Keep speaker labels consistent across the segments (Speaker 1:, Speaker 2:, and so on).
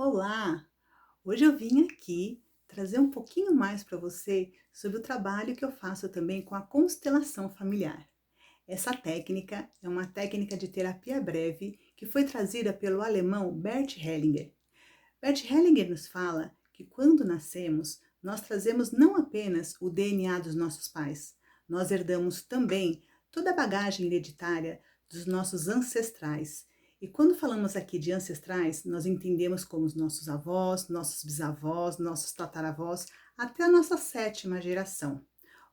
Speaker 1: Olá! Hoje eu vim aqui trazer um pouquinho mais para você sobre o trabalho que eu faço também com a constelação familiar. Essa técnica é uma técnica de terapia breve que foi trazida pelo alemão Bert Hellinger. Bert Hellinger nos fala que quando nascemos, nós trazemos não apenas o DNA dos nossos pais, nós herdamos também toda a bagagem hereditária dos nossos ancestrais. E quando falamos aqui de ancestrais, nós entendemos como os nossos avós, nossos bisavós, nossos tataravós, até a nossa sétima geração.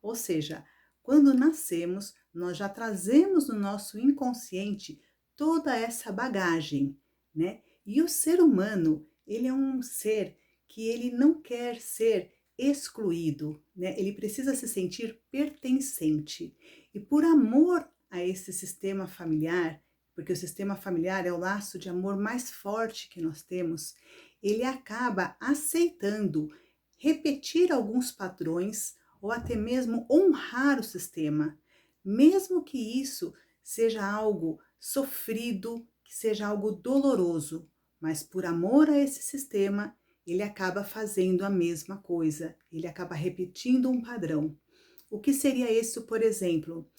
Speaker 1: Ou seja, quando nascemos, nós já trazemos no nosso inconsciente toda essa bagagem, né? E o ser humano, ele é um ser que ele não quer ser excluído, né? Ele precisa se sentir pertencente. E por amor a esse sistema familiar, porque o sistema familiar é o laço de amor mais forte que nós temos, ele acaba aceitando repetir alguns padrões ou até mesmo honrar o sistema, mesmo que isso seja algo sofrido, que seja algo doloroso, mas por amor a esse sistema, ele acaba fazendo a mesma coisa, ele acaba repetindo um padrão. O que seria isso, por exemplo?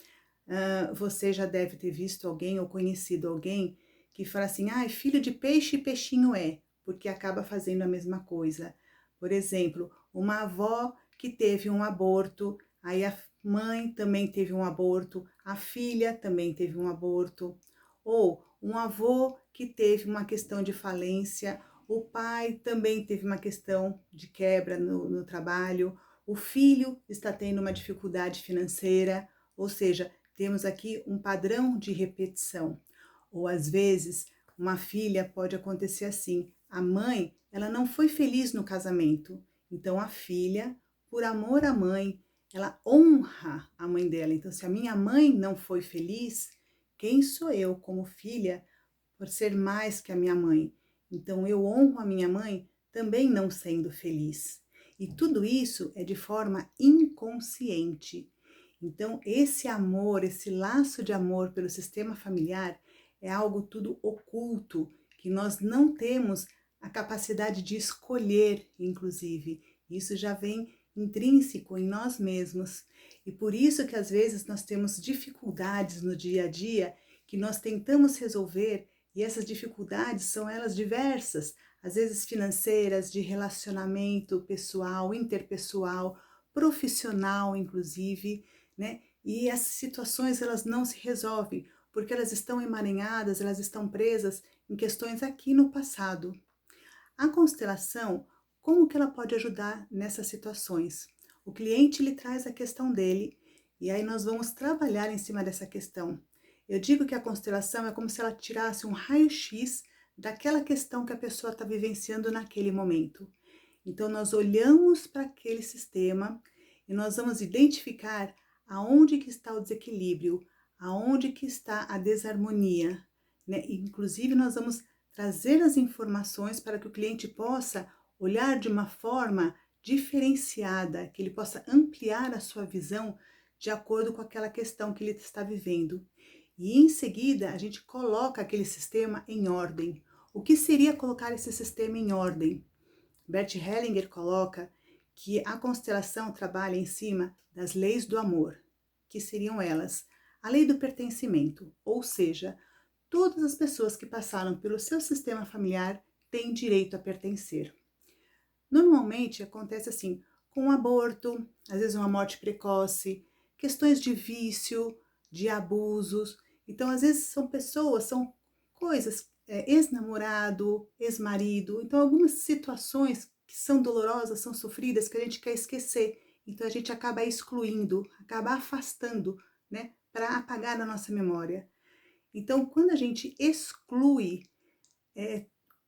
Speaker 1: Você já deve ter visto alguém ou conhecido alguém que fala assim: ah, filho de peixe, peixinho é, porque acaba fazendo a mesma coisa. Por exemplo, uma avó que teve um aborto, aí a mãe também teve um aborto, a filha também teve um aborto, ou um avô que teve uma questão de falência, o pai também teve uma questão de quebra no trabalho, o filho está tendo uma dificuldade financeira, ou seja, temos aqui um padrão de repetição. Ou às vezes, uma filha pode acontecer assim: a mãe, ela não foi feliz no casamento. Então a filha, por amor à mãe, ela honra a mãe dela. Então, se a minha mãe não foi feliz, quem sou eu como filha por ser mais que a minha mãe? Então eu honro a minha mãe também não sendo feliz. E tudo isso é de forma inconsciente. Então, esse amor, esse laço de amor pelo sistema familiar é algo tudo oculto, que nós não temos a capacidade de escolher, inclusive. Isso já vem intrínseco em nós mesmos. E por isso que às vezes nós temos dificuldades no dia a dia que nós tentamos resolver, e essas dificuldades são elas diversas, às vezes financeiras, de relacionamento pessoal, interpessoal, profissional, inclusive, né? E essas situações elas não se resolvem porque elas estão emaranhadas, elas estão presas em questões aqui no passado. A constelação, como que ela pode ajudar nessas situações? O cliente lhe traz a questão dele e aí nós vamos trabalhar em cima dessa questão. Eu digo que a constelação é como se ela tirasse um raio-x daquela questão que a pessoa está vivenciando naquele momento. Então nós olhamos para aquele sistema e nós vamos identificar aonde que está o desequilíbrio, aonde que está a desarmonia, né? Inclusive nós vamos trazer as informações para que o cliente possa olhar de uma forma diferenciada, que ele possa ampliar a sua visão de acordo com aquela questão que ele está vivendo. E em seguida, a gente coloca aquele sistema em ordem. O que seria colocar esse sistema em ordem? Bert Hellinger coloca que a constelação trabalha em cima das leis do amor, que seriam elas: a lei do pertencimento, ou seja, todas as pessoas que passaram pelo seu sistema familiar têm direito a pertencer. Normalmente acontece assim, com um aborto, às vezes uma morte precoce, questões de vício, de abusos. Então, às vezes são pessoas, são coisas, ex-namorado, ex-marido. Então, algumas situações que são dolorosas, são sofridas, que a gente quer esquecer. Então, a gente acaba excluindo, acaba afastando, né, para apagar a nossa memória. Então, quando a gente exclui,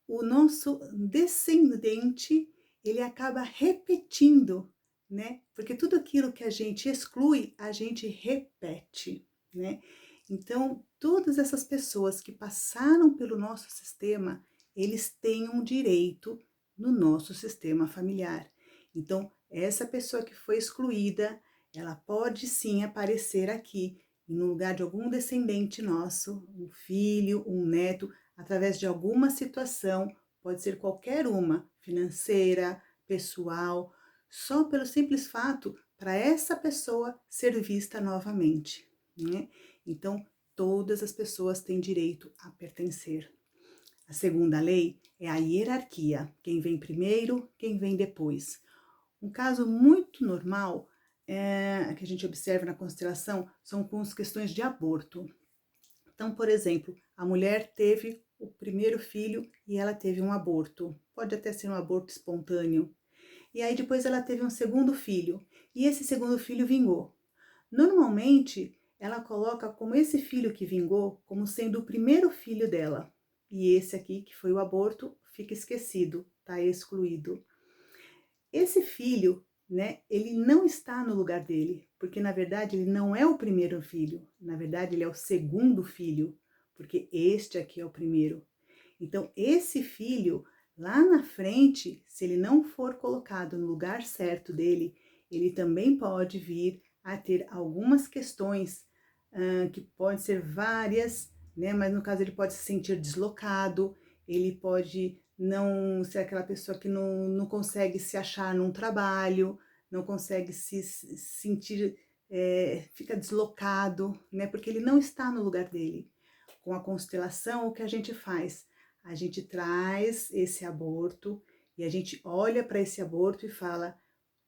Speaker 1: o nosso descendente, ele acaba repetindo, né? Porque tudo aquilo que a gente exclui, a gente repete, né? Então, todas essas pessoas que passaram pelo nosso sistema, eles têm um direito no nosso sistema familiar. Então, essa pessoa que foi excluída, ela pode sim aparecer aqui no lugar de algum descendente nosso, um filho, um neto, através de alguma situação pode ser qualquer uma, financeira, pessoal, só pelo simples fato para essa pessoa ser vista novamente, né? Então, todas as pessoas têm direito a pertencer. A segunda lei é a hierarquia, quem vem primeiro, quem vem depois. Um caso muito normal que a gente observa na constelação são com as questões de aborto. Então, por exemplo, a mulher teve o primeiro filho e ela teve um aborto. Pode até ser um aborto espontâneo. E aí depois ela teve um segundo filho e esse segundo filho vingou. Normalmente, ela coloca como esse filho que vingou como sendo o primeiro filho dela. E esse aqui, que foi o aborto, fica esquecido, está excluído. Esse filho, né, ele não está no lugar dele, porque na verdade ele não é o primeiro filho, na verdade ele é o segundo filho, porque este aqui é o primeiro. Então, esse filho, lá na frente, se ele não for colocado no lugar certo dele, ele também pode vir a ter algumas questões, que podem ser várias, né? Mas no caso ele pode se sentir deslocado, ele pode não ser aquela pessoa que não consegue se achar num trabalho, não consegue se sentir, fica deslocado, né? Porque ele não está no lugar dele. Com a constelação, o que a gente faz? A gente traz esse aborto e a gente olha para esse aborto e fala: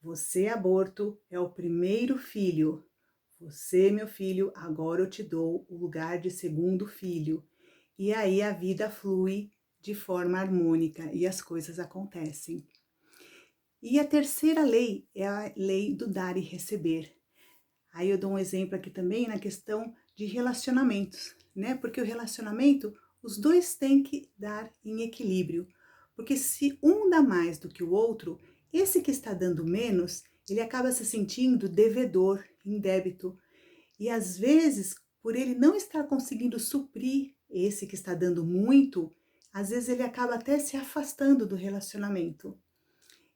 Speaker 1: você, aborto, é o primeiro filho. Você, meu filho, agora eu te dou o lugar de segundo filho. E aí a vida flui de forma harmônica e as coisas acontecem. E a terceira lei é a lei do dar e receber. Aí eu dou um exemplo aqui também na questão de relacionamentos, né? Porque o relacionamento, os dois têm que dar em equilíbrio. Porque se um dá mais do que o outro, esse que está dando menos, ele acaba se sentindo devedor, em débito. E às vezes, por ele não estar conseguindo suprir esse que está dando muito, às vezes ele acaba até se afastando do relacionamento.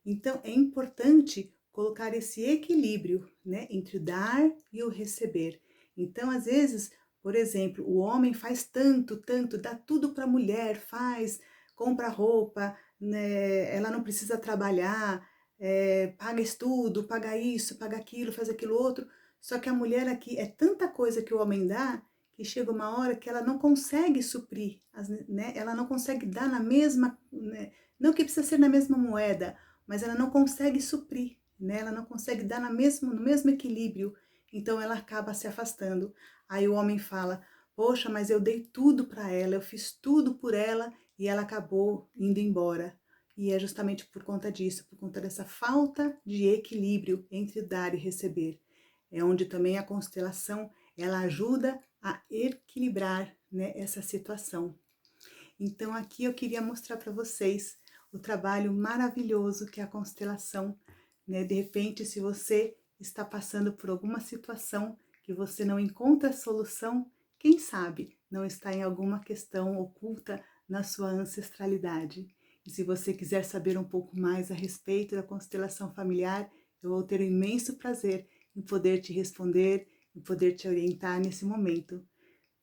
Speaker 1: Então, é importante colocar esse equilíbrio, né, entre o dar e o receber. Então, às vezes, por exemplo, o homem faz tanto, tanto, dá tudo para a mulher, faz, compra roupa, né, ela não precisa trabalhar, paga estudo, paga isso, paga aquilo, faz aquilo outro. Só que a mulher aqui é tanta coisa que o homem dá que chega uma hora que ela não consegue suprir, né, ela não consegue dar na mesma, né, não que precisa ser na mesma moeda, mas ela não consegue suprir, né? Ela não consegue dar no mesmo equilíbrio, então ela acaba se afastando. Aí o homem fala: poxa, mas eu dei tudo para ela, eu fiz tudo por ela e ela acabou indo embora. E é justamente por conta disso, por conta dessa falta de equilíbrio entre dar e receber. É onde também a constelação ela ajuda a equilibrar, né, essa situação. Então aqui eu queria mostrar para vocês o trabalho maravilhoso que é a constelação, né? De repente, se você está passando por alguma situação que você não encontra solução, quem sabe não está em alguma questão oculta na sua ancestralidade. E se você quiser saber um pouco mais a respeito da constelação familiar, eu vou ter o imenso prazer em poder te responder, em poder te orientar nesse momento.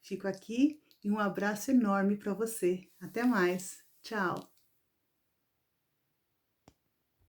Speaker 1: Fico aqui e um abraço enorme para você. Até mais. Tchau.